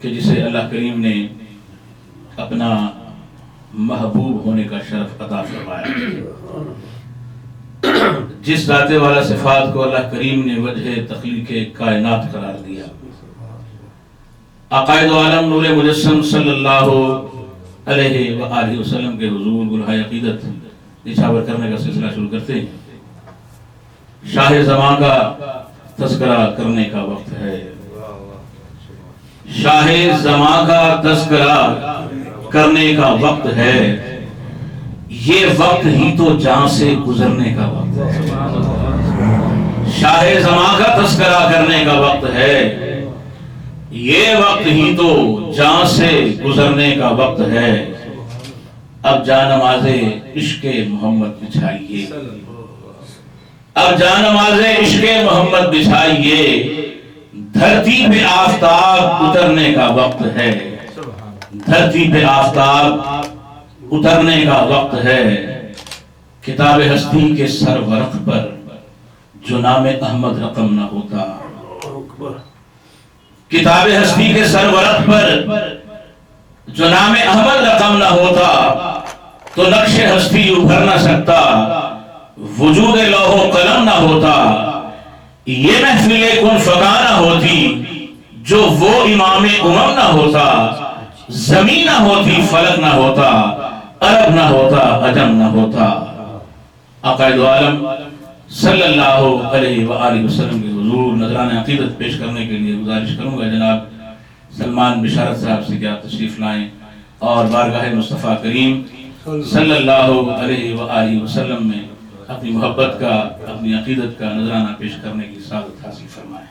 کہ جسے اللہ کریم نے اپنا محبوب ہونے کا شرف عطا فرمایا، جس ذات والا صفات کو اللہ کریم نے وجہ تخلیق کائنات قرار دیا، عقائد عالم نور مجسم صلی اللہ علیہ وآلہ وسلم کے حضور گلہائے عقیدت نچھاور کرنے کا سلسلہ شروع کرتے ہیں۔ شاہ زمان کا تذکرہ کرنے کا وقت ہے، شاہ زمان کا تذکرہ کرنے کا وقت ہے، یہ وقت ہی تو جہاں سے گزرنے کا وقت ہے۔ شاہ زمان کا تذکرہ کرنے کا وقت ہے، یہ وقت ہی تو جہاں سے گزرنے کا وقت ہے۔ اب جانماز عشق محمد بچھائیے، اب جانماز عشق محمد بچھائیے، دھرتی پہ آفتاب اترنے کا وقت ہے، دھرتی پہ آفتاب اترنے کا وقت ہے۔ کتاب ہستی کے سر ورق پر جو نام احمد رقم نہ ہوتا، کتاب ہستی کے سر ورق پر جو نام احمد رقم نہ ہوتا تو نقش ہستی ابھر نہ سکتا، وجود لوح و قلم نہ ہوتا، یہ محفل کن فکا نہ ہوتی جو وہ امام امم نہ ہوتا، زمین نہ ہوتی فلک نہ ہوتا، عرب نہ ہوتا عجم نہ ہوتا۔ عقائد عالم صلی اللہ علیہ وآلہ وسلم کے حضور نذران عقیدت پیش کرنے کے لیے گزارش کروں گا جناب سلمان بشارت صاحب سے کیا تشریف لائیں اور بارگاہ مصطفیٰ کریم صلی اللہ علیہ وآلہ وسلم میں اپنی محبت کا، اپنی عقیدت کا نذرانہ پیش کرنے کی سعادت حاصل فرمائیں۔